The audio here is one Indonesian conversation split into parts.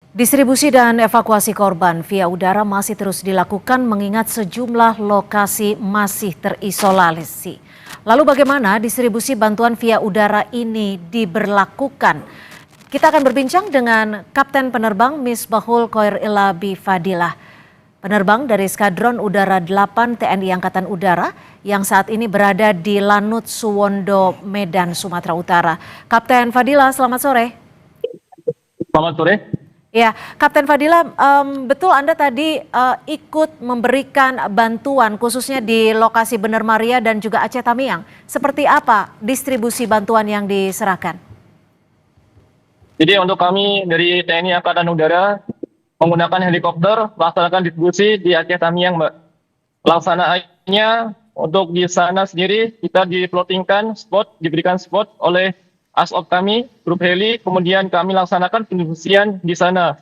Distribusi dan evakuasi korban via udara masih terus dilakukan mengingat sejumlah lokasi masih terisolasi. Lalu bagaimana distribusi bantuan via udara ini diberlakukan? Kita akan berbincang dengan Kapten Penerbang Misbahul Khoir Ilabi Fadilah. Penerbang dari Skadron Udara 8 TNI Angkatan Udara yang saat ini berada di Lanut Suwondo, Medan, Sumatera Utara. Kapten Fadilah, selamat sore. Selamat sore. Ya, Kapten Fadilah, betul Anda tadi ikut memberikan bantuan khususnya di lokasi Bener Maria dan juga Aceh Tamiang. Seperti apa distribusi bantuan yang diserahkan? Jadi untuk kami dari TNI Angkatan Udara menggunakan helikopter melaksanakan distribusi di Aceh Tamiang, Mbak. Pelaksanaannya untuk di sana sendiri kita diberikan spot oleh ASOP kami, grup heli, kemudian kami laksanakan pendistribusian di sana.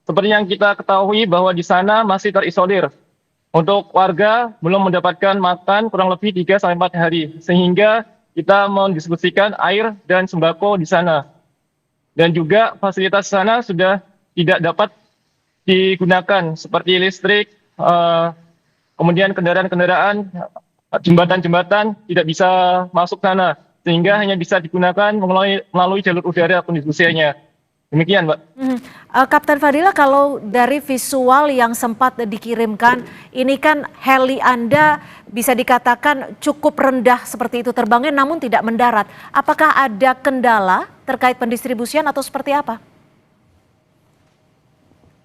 Seperti yang kita ketahui bahwa di sana masih terisolir. Untuk warga belum mendapatkan makan kurang lebih 3-4 hari, sehingga kita mendistribusikan air dan sembako di sana. Dan juga fasilitas sana sudah tidak dapat digunakan, seperti listrik, kemudian kendaraan-kendaraan, jembatan-jembatan tidak bisa masuk sana, sehingga hanya bisa digunakan melalui jalur udara pendistribusiannya. Demikian, Mbak. Kapten Fadilah, kalau dari visual yang sempat dikirimkan, ini kan heli Anda bisa dikatakan cukup rendah seperti itu terbangnya namun tidak mendarat. Apakah ada kendala terkait pendistribusian atau seperti apa?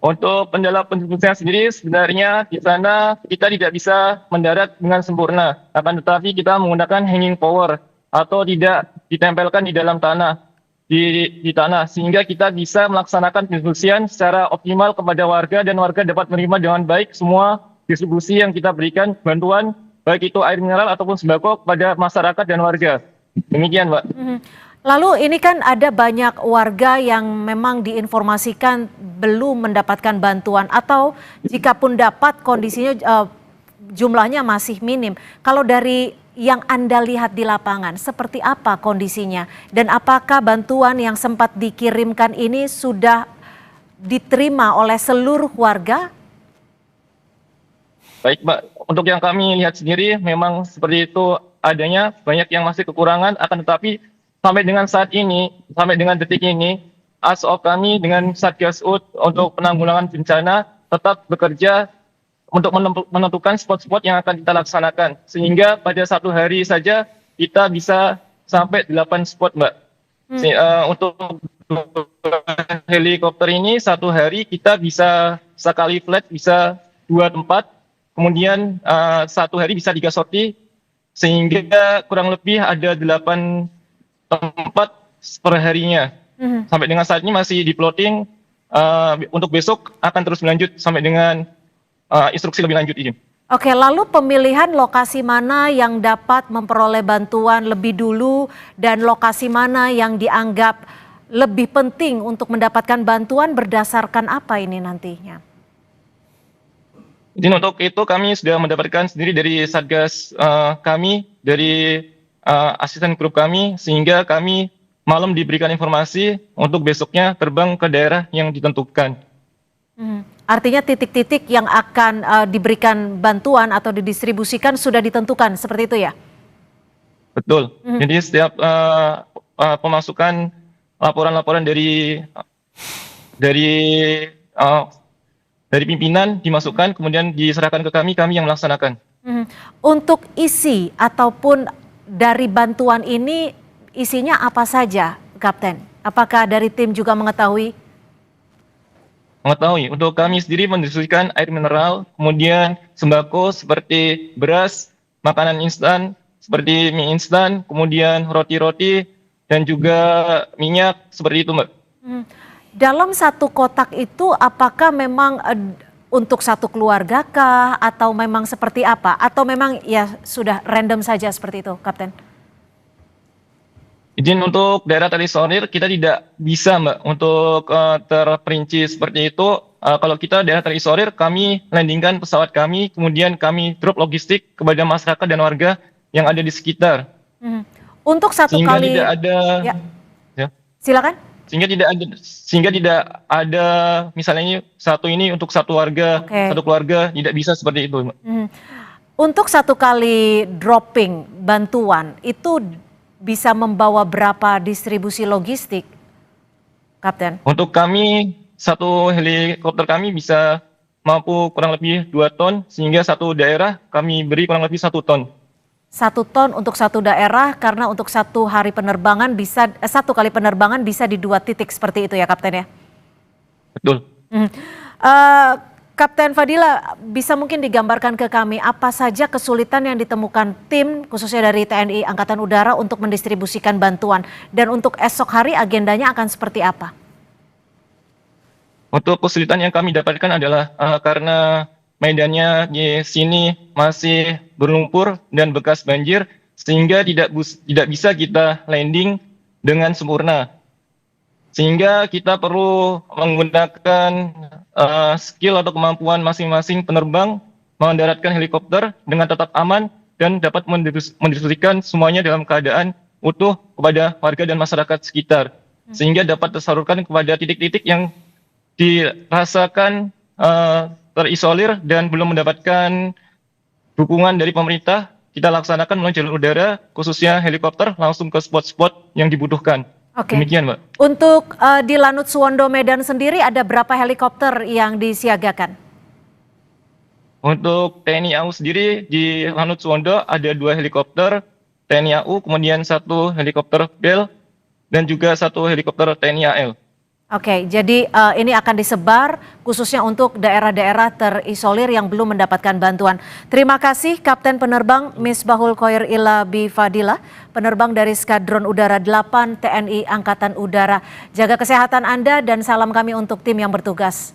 Untuk kendala pendistribusian sendiri sebenarnya di sana kita tidak bisa mendarat dengan sempurna. Akan tetapi kita menggunakan hanging power atau tidak ditempelkan di dalam tanah, di tanah, sehingga kita bisa melaksanakan distribusian secara optimal kepada warga dan warga dapat menerima dengan baik semua distribusi yang kita berikan bantuan, baik itu air mineral ataupun sembako kepada masyarakat dan warga. Demikian, Mbak. Lalu ini kan ada banyak warga yang memang diinformasikan belum mendapatkan bantuan atau jika pun dapat kondisinya jumlahnya masih minim. Kalau dari yang Anda lihat di lapangan, seperti apa kondisinya? Dan apakah bantuan yang sempat dikirimkan ini sudah diterima oleh seluruh warga? Baik, Mbak. Untuk yang kami lihat sendiri memang seperti itu adanya, banyak yang masih kekurangan, akan tetapi sampai dengan saat ini, sampai dengan detik ini, ASOP kami dengan Satgas UD untuk penanggulangan bencana tetap bekerja untuk menentukan spot-spot yang akan kita laksanakan. Sehingga pada satu hari saja kita bisa sampai 8 spot, Mbak. Untuk helikopter ini satu hari kita bisa sekali flight bisa 2 tempat, kemudian satu hari bisa 3 sorti, sehingga kurang lebih ada 8 tempat per harinya. Sampai dengan saat ini masih di plotting, untuk besok akan terus berlanjut sampai dengan instruksi lebih lanjut ini. Oke, lalu pemilihan lokasi mana yang dapat memperoleh bantuan lebih dulu dan lokasi mana yang dianggap lebih penting untuk mendapatkan bantuan berdasarkan apa ini nantinya? Jadi untuk itu kami sudah mendapatkan sendiri dari Satgas kami, dari asisten grup kami, sehingga kami malam diberikan informasi untuk besoknya terbang ke daerah yang ditentukan. Artinya titik-titik yang akan diberikan bantuan atau didistribusikan sudah ditentukan, seperti itu ya? Betul. Jadi setiap pemasukan laporan-laporan dari pimpinan dimasukkan, kemudian diserahkan ke kami yang melaksanakan. Untuk isi ataupun dari bantuan ini isinya apa saja, Kapten? Apakah dari tim juga mengetahui? Mengetahui, untuk kami sendiri mendistribusikan air mineral, kemudian sembako seperti beras, makanan instan seperti mie instan, kemudian roti-roti, dan juga minyak, seperti itu, Mbak. Dalam satu kotak itu apakah memang untuk satu keluarga kah atau memang seperti apa? Atau memang ya sudah random saja seperti itu, Kapten? Izin untuk daerah terisolir kita tidak bisa, Mbak, untuk terperinci seperti itu. Kalau kita daerah terisolir, kami landingkan pesawat kami, kemudian kami drop logistik kepada masyarakat dan warga yang ada di sekitar. Untuk satu Sehingga kali, tidak ada. ya. Ya. Silakan. sehingga tidak ada misalnya ini untuk satu warga, Oke. satu keluarga, tidak bisa seperti itu, Mbak. Untuk satu kali dropping bantuan itu bisa membawa berapa distribusi logistik, Kapten? Untuk kami, satu helikopter kami bisa mampu kurang lebih 2 ton, sehingga satu daerah kami beri kurang lebih 1 ton. 1 ton untuk satu daerah, karena untuk satu hari penerbangan satu kali penerbangan bisa di 2 titik seperti itu ya, Kapten ya? Betul. Eh, Kapten Fadila, bisa mungkin digambarkan ke kami apa saja kesulitan yang ditemukan tim khususnya dari TNI Angkatan Udara untuk mendistribusikan bantuan, dan untuk esok hari agendanya akan seperti apa? Untuk kesulitan yang kami dapatkan adalah karena medannya di sini masih berlumpur dan bekas banjir, sehingga tidak bisa kita landing dengan sempurna. Sehingga kita perlu menggunakan skill atau kemampuan masing-masing penerbang mendaratkan helikopter dengan tetap aman dan dapat mendistribusikan semuanya dalam keadaan utuh kepada warga dan masyarakat sekitar. Sehingga dapat tersalurkan kepada titik-titik yang dirasakan terisolir dan belum mendapatkan dukungan dari pemerintah. Kita laksanakan melalui jalur udara, khususnya helikopter, langsung ke spot-spot yang dibutuhkan. Oke. Demikian, Mbak. Untuk di Lanut Suwondo Medan sendiri ada berapa helikopter yang disiagakan? Untuk TNI AU sendiri di Lanut Suwondo ada 2 helikopter TNI AU, kemudian 1 helikopter BEL, dan juga 1 helikopter TNI AL. Oke, jadi ini akan disebar khususnya untuk daerah-daerah terisolir yang belum mendapatkan bantuan. Terima kasih Kapten Penerbang Misbahul Khoir Ilabi Fadila, penerbang dari Skadron Udara 8 TNI Angkatan Udara. Jaga kesehatan Anda dan salam kami untuk tim yang bertugas.